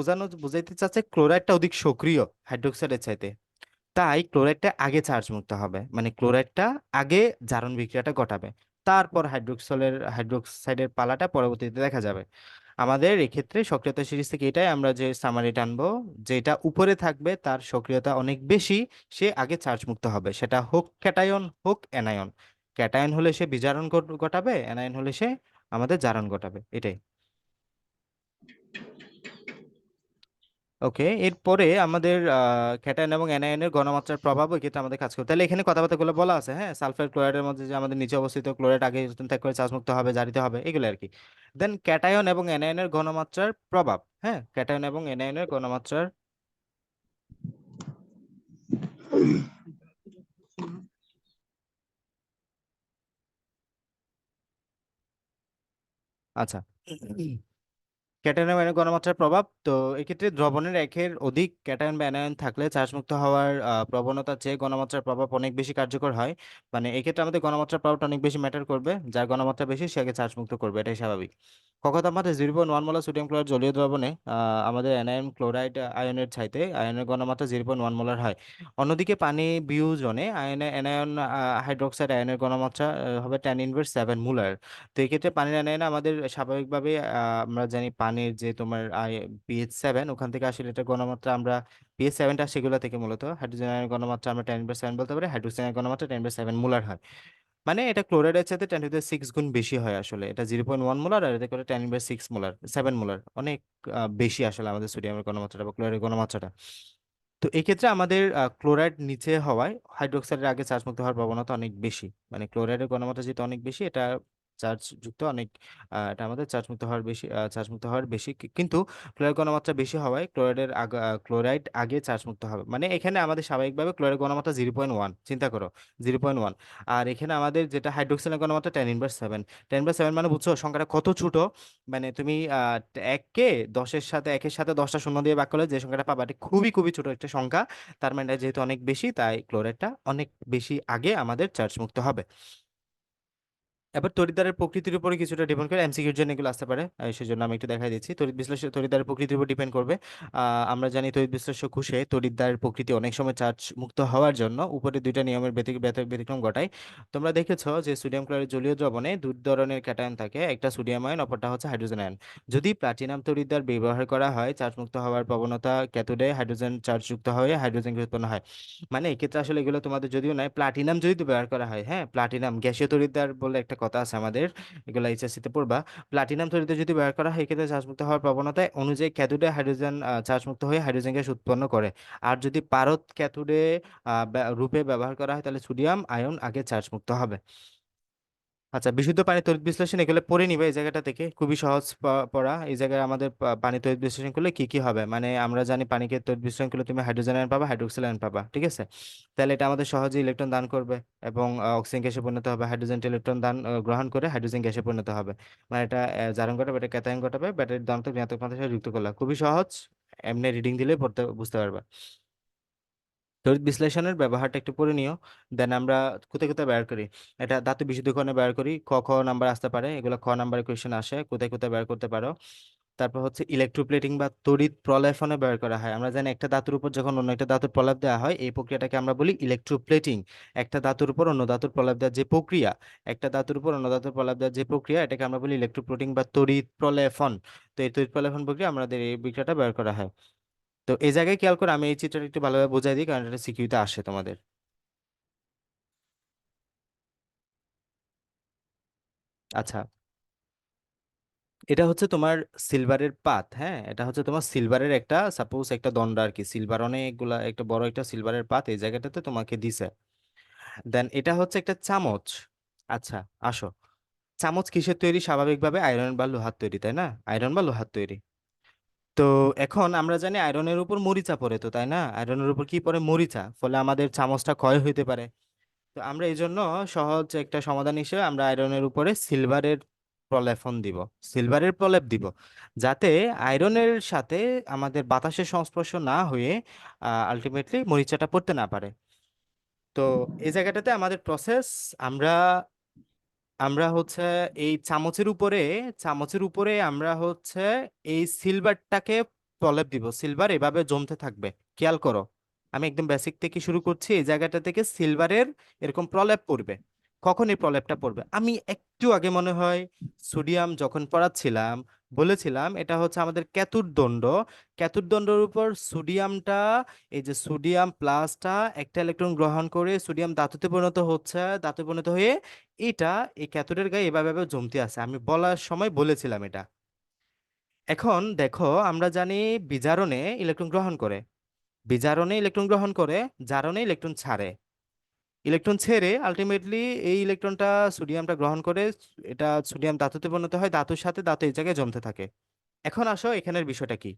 বুঝাইতে চাচ্ছে ক্লোরাইডটা অধিক সক্রিয় হাইড্রোক্সাইডের চাইতে। তাই ক্লোরাইডটা আগে চার্জ মুক্ত হবে, মানে ক্লোরাইডটা আগে জারণ বিক্রিয়াটা ঘটাবে। তারপর হাইড্রোক্সাইডের পালাটা পরবর্তীতে দেখা যাবে। আমাদের এক্ষেত্রে সক্রিয়তা সিরিজ থেকে এটাই আমরা যে সামারি টানবো, যেটা উপরে থাকবে তার সক্রিয়তা অনেক বেশি, সে আগে চার্জ মুক্ত হবে, সেটা হোক ক্যাটায়ন হোক অ্যানায়ন। ক্যাটায়ন হলে সে বিজারণ ঘটাবে, অ্যানায়ন হলে সে আমাদের জারণ ঘটাবে, এটাই। ওকে, এরপরে আমাদের ক্যাটায়ন এবং অ্যানায়নের ঘনমাত্রার প্রভাব ক্ষেত্রে আমাদের কাজ করতে, তাহলে এখানে কথাবার্তাগুলো বলা আছে, হ্যাঁ। সালফার ক্লোরাইডের মধ্যে যে আমাদের নিচে অবস্থিত ক্লোরাইড আগে ইলেকট্রন ত্যাগ করে চার্জ মুক্ত হবে, জারিত হবে, এগুলো আর কি। দেন ক্যাটায়ন এবং অ্যানায়নের ঘনমাত্রার প্রভাব, হ্যাঁ, ক্যাটায়ন এবং অ্যানায়নের ঘনমাত্রার। আচ্ছা, ক্যাটায়ন এবং অ্যানায়নের ঘনমাত্রার প্রভাব, তো এক্ষেত্রে দ্রবণের একের অধিক ক্যাটায়ন বা অ্যানায়ন থাকলে চার্জমুক্ত হওয়ার প্রবণতার চেয়ে ঘনমাত্রার প্রভাব অনেক বেশি কার্যকর হয়। মানে এক্ষেত্রে আমাদের ঘনমাত্রার প্রভাবটা অনেক বেশি ম্যাটার করবে, যার ঘনমাত্রা বেশি সে আগে চার্জমুক্ত করবে, এটাই স্বাভাবিক। কক্ষ তাপমাত্রায় 0.1 মোলার সোডিয়াম ক্লোরাইড জলীয় দ্রবণে আমাদের অ্যানায়ন ক্লোরাইড আয়নের চাইতে আয়নের ঘনমাত্রা 0.1 মোলার হয়। অন্যদিকে পানি বিয়োজনে অ্যানায়ন হাইড্রোক্সাইড আয়নের ঘনমাত্রা হবে 10⁻⁷ মোলার। তো এই ক্ষেত্রে পানির অ্যানায়নে আমাদের স্বাভাবিকভাবে আমরা জানি পানি পানির যে তোমার pH 7, ওখান থেকে আসলে এটা ঘনমাত্রা আমরা pH 7টা সেগুলো থেকে মূলত হাইড্রোজেন আয়নের ঘনমাত্রা আমরা 10^7 বলতে পারি, হাইড্রোক্সিজেন আয়নের ঘনমাত্রা 10^7 মোলার হয়। মানে এটা ক্লোরাইডের সাথে 10^6 গুণ বেশি হয় আসলে, এটা 0.1 মোলার আর এতে করে 10^6 মোলার, 7 মোলার, অনেক বেশি আসলে আমাদের সোডিয়ামের ঘনমাত্রাটা বা ক্লোরাইডের ঘনমাত্রাটা। তো এই ক্ষেত্রে আমাদের ক্লোরাইড নিচে হওয়ায় হাইড্রোক্সাইডের আগে চার্জ মুক্ত হওয়ার প্রবণতা অনেক বেশি, মানে ক্লোরাইডের ঘনমাত্রা যেহেতু অনেক বেশি, এটা চার্জ যুক্ত অনেক, এটা আমাদের চার্জ মুক্ত হওয়ার বেশি, চার্জ মুক্ত হওয়ার বেশি, কিন্তু ক্লোরাইড ঘনমাত্রা বেশি হওয়ায় ক্লোরাইড আগে চার্জ মুক্ত হবে। মানে এখানে আমাদের স্বাভাবিকভাবে ক্লোরাইড ঘনমাত্রা 0.1, চিন্তা করো 0.1, আর এখানে আমাদের যেটা হাইড্রোক্সাইডের ঘনমাত্রা 10^7, 10^7 মানে বুঝছো সংখ্যাটা কত ছোট। মানে তুমি এককে 1-এর সাথে 10টা শূন্য দিয়ে ভাগ করলে যে সংখ্যাটা পাবা, এটা খুবই খুবই ছোট একটা সংখ্যা। তার মানে এটা যেহেতু অনেক বেশি, তাই ক্লোরাইডটা অনেক বেশি আগে আমাদের চার্জ মুক্ত হবে। এবার তড়িৎদ্বারের প্রকৃতির উপরে কিছুটা ডিপেন্ড করে, এমসিকিউর জন্য এগুলো আসতে পারে, সেজন্য আমি একটু দেখাই দিচ্ছি। তড়িৎ বিশ্লেষণ তড়িৎদ্বারের প্রকৃতির উপর ডিপেন্ড করবে। আমরা জানি তড়িৎ বিশ্লেষক কোষে তড়িৎদ্বারের প্রকৃতি অনেক সময় চার্জ মুক্ত হওয়ার জন্য উপরে দুইটা নিয়মের ব্যতিক্রম ঘটায়। তোমরা দেখেছো যে সোডিয়াম ক্লোরাইড জলীয় দ্রবণে দুই ধরনের ক্যাটায়ন থাকে, একটা সোডিয়াম আয়ন, অপরটা হচ্ছে হাইড্রোজেন আয়ন। যদি প্লাটিনাম তড়িৎদ্বার ব্যবহার করা হয়, চার্জ মুক্ত হওয়ার প্রবণতা ক্যাথোডে হাইড্রোজেন চার্জ যুক্ত হয়ে হাইড্রোজেন উৎপন্ন হয়। মানে এক্ষেত্রে আসলে এগুলো তোমাদের যদিও নয়, প্লাটিনাম যদি ব্যবহার করা হয়, হ্যাঁ প্লাটিনাম গ্যাসীয় তড়িৎদ্বার বলে একটা কথা আছে আমাদের, এগুলো এইচএসসি তে পড়বা। প্লাটিনাম তড়িৎদ্বার যদি ব্যবহার করা হয়, এক্ষেত্রে চার্জ মুক্ত হওয়ার প্রবণতা অনুযায়ী ক্যাথোডে হাইড্রোজেন চার্জ মুক্ত হয়ে হাইড্রোজেন গ্যাস উৎপন্ন করে। আর যদি পারদ ক্যাথোডে রূপে ব্যবহার করা হয়, তাহলে সোডিয়াম আয়ন আগে চার্জ মুক্ত হবে। আচ্ছা, বিশুদ্ধ পানি তড়িৎ বিশ্লেষণ এগুলো পড়ে নিবে এই জায়গাটা থেকে, খুবই সহজ পড়া। এই জায়গায় আমাদের পানি তড়িৎ বিশ্লেষণ করলে কি কি হবে, মানে আমরা জানি পানিকে তড়িৎ বিশ্লেষণ করলে তুমি হাইড্রোজেন আয়ন পাবা, হাইড্রোক্সিল আয়ন পাবা, ঠিক আছে। তাহলে এটা আমাদের সহজে ইলেকট্রন দান করবে এবং অক্সিজেন গ্যাসে পরিণত হবে, হাইড্রোজেন ইলেকট্রন দান গ্রহণ করে হাইড্রোজেন গ্যাসে পরিণত হবে। মানে এটা জারণ ঘটাবে, এটা ক্যাটায়ন ঘটাবে, ব্যাটারির ধনাত্মক ঋণাত্মক প্রান্তের সাথে যুক্ত করলা, খুবই সহজ। এমনি রিডিং দিলে পড়তে বুঝতে পারবা। তড়িৎ বিশ্লেষণের ব্যবহারটা একটু পড়ে নিও। দেন আমরা কোথায় কোথায় ব্যবহার করি, এটা ধাতু বিশুদ্ধীকরণে ব্যবহার করি, ক খ নাম্বার আসতে পারে, এগুলো খ নাম্বারের কোয়েশ্চেন আসে, কোথায় কোথায় ব্যবহার করতে পারো। তারপর হচ্ছে ইলেকট্রোপ্লেটিং বা তড়িৎ প্রলেপনে ব্যবহার করা হয়। আমরা জানি একটা ধাতুর উপর যখন অন্য একটা ধাতুর প্রলেপ দেওয়া হয়, এই প্রক্রিয়াটাকে আমরা বলি ইলেকট্রোপ্লেটিং। একটা ধাতুর উপর অন্য ধাতুর প্রলেপ দেওয়ার যে প্রক্রিয়া, একটা ধাতুর উপর অন্য ধাতুর প্রলেপ দেওয়ার যে প্রক্রিয়া, এটাকে আমরা বলি ইলেকট্রোপ্লেটিং বা তড়িৎ প্রলেপন। তো এই তড়িৎ প্রলেপন প্রক্রিয়া আমাদের এই বিক্রিয়াটা ব্যবহার করা হয়। তো এই জায়গায় খেয়াল করে আমি এই চিত্রটা একটু ভালোভাবে বোঝাই দিই, কারণ এটা সিকিউতে আসে তোমাদের। আচ্ছা, এটা হচ্ছে তোমার সিলভারের পাত, হ্যাঁ এটা হচ্ছে তোমার সিলভারের একটা, সাপোজ একটা দণ্ড আর কি, সিলভার অনেকগুলা একটা বড় একটা সিলভারের পাত এই জায়গাটাতে তোমাকে দিছে। দেন এটা হচ্ছে একটা চামচ। আচ্ছা, আসো, চামচ কিসের তৈরি, স্বাভাবিকভাবে আয়রন বা লোহার তৈরি, তাই না, আয়রন বা লোহার তৈরি। তো এখন আমরা জানি আয়রনের উপর মরিচা পড়ে, তো তাই না, আয়রনের উপর কি পড়ে, মরিচা, ফলে আমাদের চামচটা ক্ষয় হইতে পারে। তো আমরা এই জন্য সহজ একটা সমাধান হিসেবে আমরা আয়রনের উপরে সিলভারের প্রলেপন দিব, সিলভারের প্রলেপ দিব, যাতে আয়রনের সাথে আমাদের বাতাসের সংস্পর্শ না হয়ে আলটিমেটলি মরিচাটা পড়তে না পারে। তো এই জায়গাটাতে আমাদের প্রসেস, আমরা আমরা হচ্ছে এই চামচের উপরে আমরা হচ্ছে এই সিলভারটাকে প্রলেপ দিব, সিলভার এভাবে জমতে থাকবে। খেয়াল করো, আমি একদম বেসিক থেকে শুরু করছি, এই জায়গাটা থেকে সিলভারের এরকম প্রলেপ পড়বে। কখন এই প্রলেপটা পড়বে, আমি একটু আগে মনে হয় সোডিয়াম যখন পড়াচ্ছিলাম বলেছিলাম, এটা হচ্ছে আমাদের ক্যাথোড দণ্ড। ক্যাথোড দণ্ডের উপর সোডিয়ামটা, এই যে সোডিয়াম প্লাসটা একটা ইলেকট্রন গ্রহণ করে সোডিয়াম ধাতুতে পরিণত হচ্ছে, ধাতুতে পরিণত হয়ে এটা এই ক্যাথোডের গায়ে এভাবে এভাবে জমতে আছে, আমি বলার সময় বলেছিলাম এটা। এখন দেখো, আমরা জানি বিজারণে ইলেকট্রন গ্রহণ করে, বিজারণে ইলেকট্রন গ্রহণ করে, জারণে ইলেকট্রন ছাড়ে। ইলেকট্রন ছেড়ে আলটিমেটলি এই ইলেকট্রনটা সোডিয়ামটা গ্রহণ করে, এটা সোডিয়াম ধাতুতে পরিণত হয়, ধাতুর সাথে ধাতু এই জায়গায় জমতে থাকে। এখন আসো এখানের বিষয়টা কি,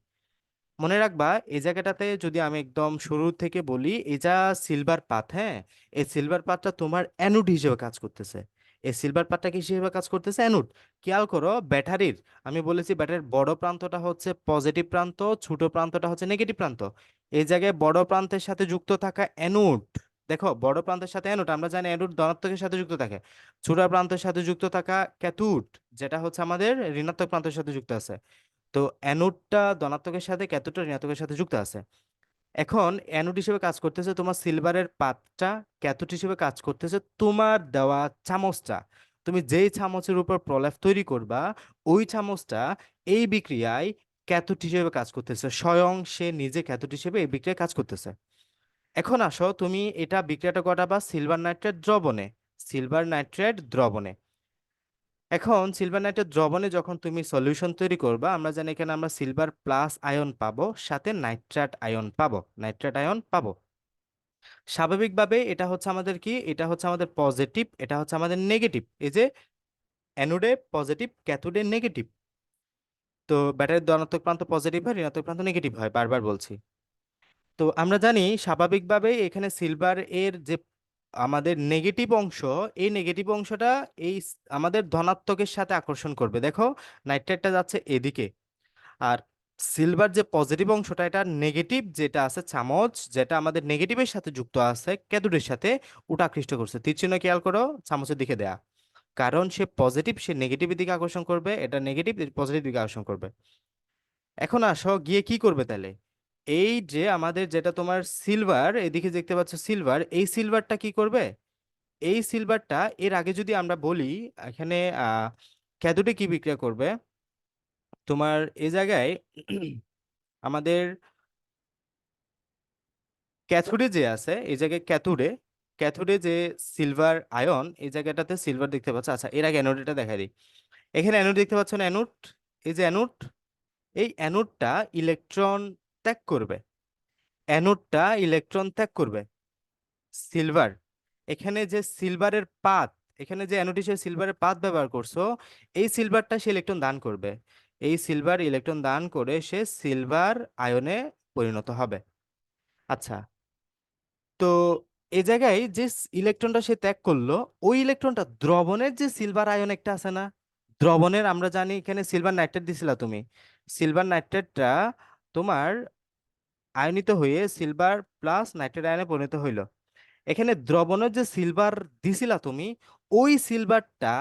মনে রাখবা এই জায়গাটাতে যদি আমি একদম শুরু থেকে বলি, এই যা সিলভার পাত, হ্যাঁ এই সিলভার পাতটা তোমার অ্যানোড হিসেবে কাজ করতেছে। এই সিলভার পাতটা কি হিসেবে কাজ করতেছে, অ্যানোড। খেয়াল করো ব্যাটারির, আমি বলেছি ব্যাটারির বড় প্রান্তটা হচ্ছে পজিটিভ প্রান্ত, ছোট প্রান্তটা হচ্ছে নেগেটিভ প্রান্ত। এই জায়গায় বড় প্রান্তের সাথে যুক্ত থাকা অ্যানোড, দেখো বড় প্রান্তের সাথে অ্যানোড, আমরা জানি অ্যানোড ধনাত্মকের সাথে যুক্ত থাকে। ছোট প্রান্তের সাথে যুক্ত থাকা ক্যাথোড, যেটা হচ্ছে আমাদের ঋণাত্মক প্রান্তের সাথে যুক্ত আছে। তো অ্যানোডটা ধনাত্মকের সাথে, ক্যাথোডটা ঋণাত্মকের সাথে যুক্ত আছে। এখন অ্যানোড হিসেবে কাজ করতেছে তোমার সিলভারের পাতটা, ক্যাথোড হিসেবে কাজ করতেছে তোমার দেওয়া চামচটা। তুমি যেই চামচের উপর প্রলেপ তৈরি করবা, ওই চামচটা এই বিক্রিয়ায় ক্যাথোড হিসেবে কাজ করতেছে, স্বয়ং সে নিজে ক্যাথোড হিসেবে এই বিক্রিয়ায় কাজ করতেছে। এখন আসো, তুমি এটা বিক্রিয়াটা ঘটাবা সিলভার নাইট্রেট দ্রবণে। সিলভার নাইট্রেট দ্রবণে। এখন সিলভার নাইট্রেট দ্রবণে যখন তুমি সলিউশন তৈরি করবা, আমরা জানি এখানে আমরা সিলভার প্লাস আয়ন পাবো, সাথে নাইট্রেট আয়ন পাবো, নাইট্রেট আয়ন পাবো। স্বাভাবিকভাবে এটা হচ্ছে আমাদের কি, এটা হচ্ছে আমাদের পজিটিভ, এটা হচ্ছে আমাদের নেগেটিভ। এই যে অ্যানোডে পজিটিভ, ক্যাথোডে নেগেটিভ। তো ব্যাটারির ধনাত্মক প্রান্ত পজিটিভ হয়, ঋণাত্মক প্রান্ত নেগেটিভ হয়, বারবার বলছি। তো আমরা জানি স্বাভাবিকভাবেই এখানে সিলভার এর যে আমাদের নেগেটিভ অংশ, এই নেগেটিভ অংশটা আমাদের ধনাত্মকের সাথে আকর্ষণ করবে। দেখো, নাইট্রেটটা যাচ্ছে এদিকে, আর সিলভার যে পজিটিভ অংশটা, এটা নেগেটিভ যেটা আছে চামচ, যেটা আমাদের নেগেটিভের সাথে যুক্ত আছে ক্যাথোডের সাথে, ওটা আকৃষ্ট করছে। তীর চিহ্ন খেয়াল করো, চামচের দিকে দেয়া, কারণ সে পজিটিভ, সে নেগেটিভের দিকে আকর্ষণ করবে, এটা নেগেটিভ পজিটিভ দিকে আকর্ষণ করবে। এখন আসো গিয়ে কি করবে তাহলে, এই যে আমাদের যেটা তোমার সিলভার, এদিকে দেখতে পাচ্ছ সিলভার, এই সিলভারটা কি করবে, এই সিলভারটা এর আগে যদি আমরা বলি, এখানে ক্যাথোডে কি বিক্রিয়া করবে তোমার এই জায়গায়, আমাদের ক্যাথোডে যে আছে এই জায়গায়, ক্যাথোডে, ক্যাথোডে যে সিলভার আয়ন, এই জায়গাটাতে সিলভার দেখতে পাচ্ছ। আচ্ছা, এর আগে অ্যানোডটা দেখা দিই। এখানে অ্যানোড দেখতে পাচ্ছ না, অ্যানোড, এই যে অ্যানোড, এই অ্যানোডটা ইলেকট্রন ত্যাগ করবে, অ্যানোডটা ইলেকট্রন ত্যাগ করবে। সিলভার, এখানে যে সিলভারের পাত, এখানে যে অ্যানোড হিসেবে সিলভারের পাত ব্যবহার করছো, এই সিলভারটা সে ইলেকট্রন দান করবে। এই সিলভার ইলেকট্রন দান করে সে সিলভার আয়নে পরিণত হবে। আচ্ছা, তো এই জায়গায় যে ইলেকট্রনটা সে ত্যাগ করলো, ওই ইলেকট্রনটা দ্রবণের যে সিলভার আয়ন একটা আছে না, দ্রবণের আমরা জানি এখানে সিলভার নাইট্রেট দিছিলা তুমি, সিলভার নাইট্রেটটা তোমার আয়নিত হয়ে সিলভার প্লাস নাইট্রেট আয়নে পরিণত হইল। এখানে দ্রবণের যে সিলভার দিছিলা তুমি, ওই সিলভারটা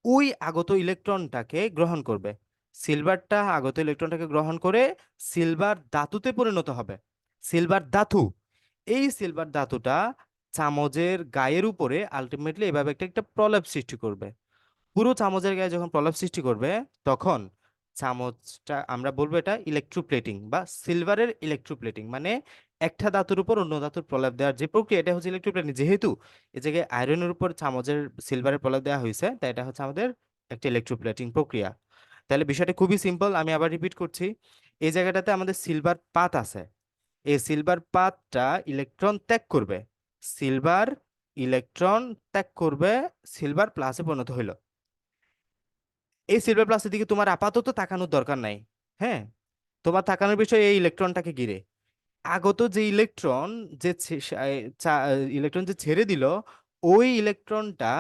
ওই আগত ইলেকট্রনটাকে গ্রহণ করবে। সিলভারটা আগত ইলেকট্রনটাকে গ্রহণ করে সিলভার ধাতুতে পরিণত হবে, সিলভার ধাতু। এই সিলভার ধাতুটা চামচের গায়ের উপরে আলটিমেটলি এভাবে একটা একটা প্রলেপ সৃষ্টি করবে। পুরো চামচের গায়ে যখন প্রলেপ সৃষ্টি করবে, তখন চামচটা আমরা বলবো এটা ইলেকট্রোপ্লেটিং বা সিলভারের ইলেকট্রোপ্লেটিং, মানে একটা ধাতুর উপর অন্য ধাতুর প্রলেপ দেওয়ার যে প্রক্রিয়া, এটা হচ্ছে ইলেকট্রোপ্লেটিং। যেহেতু এই জায়গায় আয়রনের উপর চামচের সিলভারের প্রলেপ দেওয়া হয়েছে, তাই এটা হচ্ছে আমাদের একটা ইলেকট্রোপ্লেটিং প্রক্রিয়া। তাহলে বিষয়টা খুবই সিম্পল, আমি আবার রিপিট করছি। এই জায়গাটাতে আমাদের সিলভার পাত আছে, এই সিলভার পাতটা ইলেকট্রন ত্যাগ করবে, সিলভার ইলেকট্রন ত্যাগ করবে, সিলভার প্লাসে পরিণত হইল। এই সিলভার প্লাসের দিকে তোমার আপাতত তাকানোর দরকার নাই। হ্যাঁ, তোমার তাকানোর বিষয় এই ইলেকট্রনটাকে ঘিরে। আগত যে ইলেকট্রন, যে ইলেকট্রন যে ছেড়ে দিল, ওই ইলেকট্রনটা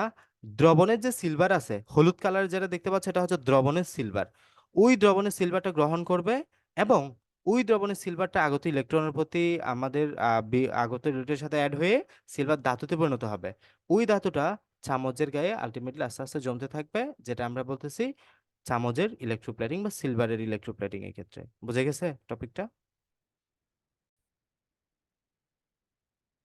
দ্রবণের যে সিলভার আছে, হলুদ কালার যেটা দেখতে পাচ্ছ, এটা হচ্ছে দ্রবণের সিলভার। ওই দ্রবণের সিলভারটা গ্রহণ করবে, এবং ওই দ্রবণের সিলভারটা আগত ইলেকট্রনের প্রতি আমাদের আগত ইলেকট্রনের সাথে অ্যাড হয়ে সিলভার ধাতুতে পরিণত হবে। ওই ধাতুটা চামচের গায়ে আলটিমেটলি আস্তে আস্তে জমতে থাকবে, যেটা আমরা বলতেছি চামচের ইলেকট্রোপ্লেটিং বা সিলভারের ইলেকট্রোপ্লেটিং। এর ক্ষেত্রে বুঝে গেছে টপিকটা?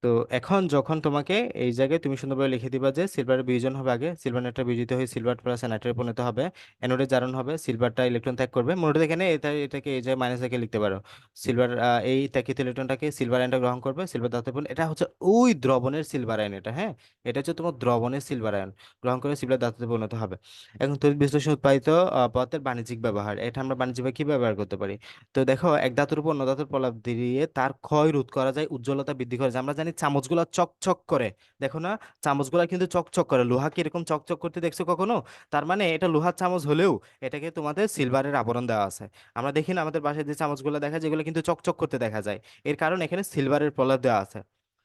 তো এখন যখন তোমাকে এই জায়গায় তুমি সুন্দরভাবে লিখে দিবা যে সিলভারের বিয়োজন হবে আগে, সিলভার নাইট্রেট বিয়োজিত হয়ে সিলভার প্লাস নাইট্রেট পরিণত হবে, অ্যানোডে জারণ হবে, সিলভারটা ইলেকট্রন ত্যাগ করবে। মনে রাখো এখানে এটাকে এই যে মাইনাস রেখে লিখতে পারো, সিলভার এই ত্যাগিত ইলেকট্রনটাকে সিলভার আয়নটা গ্রহণ করবে, সিলভার ধাতু বলে এটা হচ্ছে ওই দ্রবণের সিলভার আয়ন। এটা হ্যাঁ, এটা হচ্ছে তোমার দ্রবণের সিলভার আয়ন, গ্রহণ করে সিলভার ধাতুতে পরিণত হবে। এখন তড়িৎ বিশ্লেষণ উৎপাদিত পদার্থের বাণিজ্যিক ব্যবহার, এটা আমরা বাণিজ্যিকভাবে কি ব্যবহার করতে পারি? তো দেখো, এক ধাতুর উপর অন্য ধাতুর প্রলাপ দিয়ে তার ক্ষয় রোধ করা যায়, উজ্জ্বলতা বৃদ্ধি করা যায়। আমরা জানি চামচগুলা চকচক করে, দেখো না, চামচগুলা কিন্তু চকচক করে। লোহা কি এরকম চকচক করতে দেখছো কখনো? তার মানে এটা লোহার চামচ হলেও এটাকে তোমাদের সিলভারের আবরণ দেওয়া আছে। আমরা দেখি না আমাদের বাসায় যে চামচগুলো দেখা যায়, এগুলো কিন্তু চকচক করতে দেখা যায়, এর কারণ এখানে সিলভারের প্রলাপ দেওয়া আছে।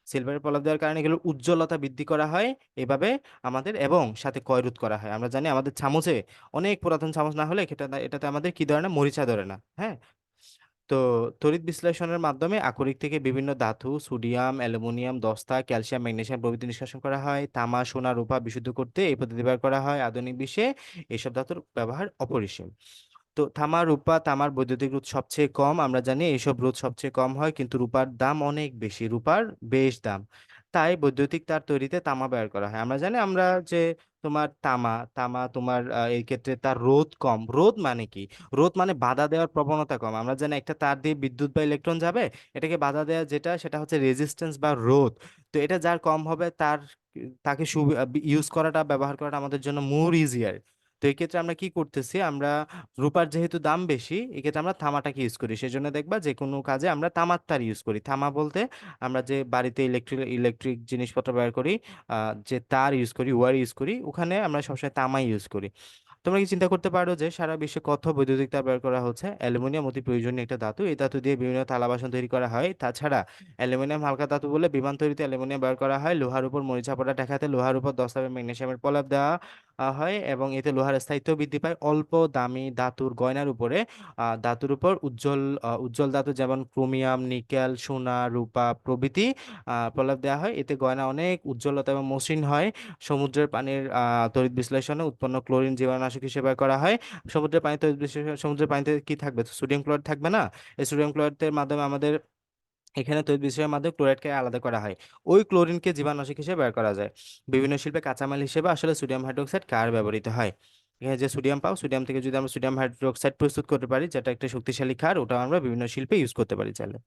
সিলভারের প্রলাপ দেওয়ার কারণে এগুলোর উজ্জ্বলতা বৃদ্ধি করা হয় এভাবে আমাদের, এবং সাথে ক্ষয় রোধ করা হয়। আমরা জানি আমাদের চামচে, অনেক পুরাতন চামচ না হলে এটাতে আমাদের কি ধরে না, মরিচা ধরে না। হ্যাঁ, তো তড়িৎ বিশ্লেষণের মাধ্যমে আকরিক থেকে বিভিন্ন ধাতু, সোডিয়াম, অ্যালুমিনিয়াম, দস্তা, ক্যালসিয়াম, ম্যাগনেসিয়াম প্রভৃতি নিষ্কাশন করা হয়। তামা, সোনা, রূপা বিশুদ্ধ করতে এই পদ্ধতি ব্যবহার করা হয়। আধুনিক বিশ্বে এইসব ধাতুর ব্যবহার অপরিসীম। তো তামা, রূপা, তামার বৈদ্যুতিক রোধ সবচেয়ে কম, আমরা জানি এইসব রোধ সবচেয়ে কম হয়, কিন্তু রূপার দাম অনেক বেশি, রূপার বেশ দাম। তাই বৈদ্যুতিক তার তৈরিতে তামা ব্যবহার করা হয়। আমরা জানি আমরা যে তোমার তামা, তোমার এই ক্ষেত্রে তার রোধ কম। রোধ মানে কি? রোধ মানে বাধা দেওয়ার প্রবণতা কম। আমরা জানি একটা তার দিয়ে বিদ্যুৎ বা ইলেকট্রন যাবে, এটাকে বাধা দেওয়া যেটা, সেটা হচ্ছে রেজিস্ট্যান্স বা রোধ। তো এটা যার কম হবে তার, তাকে ইউজ করাটা, ব্যবহার করাটা আমাদের জন্য মোর ইজিয়ার। তো এই ক্ষেত্রে আমরা কি করতেছি, আমরা রূপার যেহেতু দাম বেশি, এক্ষেত্রে আমরা তামাটাকে ইউজ করি। সেজন্য দেখবা যে কোনো কাজে আমরা তামার তার ইউজ করি। তামা বলতে আমরা যে বাড়িতে ইলেকট্রিক জিনিসপত্র ব্যবহার করি, যে তার ইউজ করি, ওয়্যার ইউজ করি, ওখানে আমরা সবসময় তামাই ইউজ করি। তোমরা কি চিন্তা করতে পারো যে সারা বিশ্বে কত বৈদ্যুতিক তার ব্যবহার করা হচ্ছে? অ্যালুমিনিয়াম অতি প্রয়োজনীয় একটা ধাতু। এই ধাতু দিয়ে বিভিন্ন থালা বাসন তৈরি করা হয়। তাছাড়া অ্যালুমিনিয়াম হালকা ধাতু বলে বিমান তৈরিতে অ্যালুমিনিয়াম ব্যবহার করা হয়। লোহার উপর মরিচা পড়া ঠেকাতে লোহার উপর দস্তা বা ম্যাগনেসিয়ামের প্রলেপ দেওয়া হয়, এবং এতে লোহার স্থায়িত্ব বৃদ্ধি পায়। অল্প দামি ধাতুর গয়নার উপরে, ধাতুর উপর উজ্জ্বল ধাতু যেমন ক্রোমিয়াম, নিকেল, সোনা, রূপা প্রভৃতি প্রলেপ দেওয়া হয়। এতে গয়না অনেক উজ্জ্বলতা এবং মসৃণ হয়। সমুদ্রের পানির তড়িৎ বিশ্লেষণে উৎপন্ন ক্লোরিন জীবাণুনাশক হিসেবে ব্যবহার করা হয়। সমুদ্রের পানিতে কি থাকবে? সোডিয়াম ক্লোরাইড থাকবে না? এই সোডিয়াম ক্লোরাইডের মাধ্যমে আমাদের এখানে তড়িৎ বিশ্লেষণের মাধ্যমে ক্লোরাইডকে আলাদা করা হয়। ওই ক্লোরিনকে জীবাণুনাশক হিসেবে ব্যবহার করা যায়। বিভিন্ন শিল্পে কাঁচামাল হিসেবে আসলে সোডিয়াম হাইড্রোক্সাইড কার ব্যবহৃত হয়। এখানে যে সোডিয়াম পাও, সোডিয়াম থেকে যদি আমরা সোডিয়াম হাইড্রোক্সাইড প্রস্তুত করতে পারি, যেটা একটা শক্তিশালী ক্ষার, ওটা আমরা বিভিন্ন শিল্পে ইউজ করতে পারি চাইলে।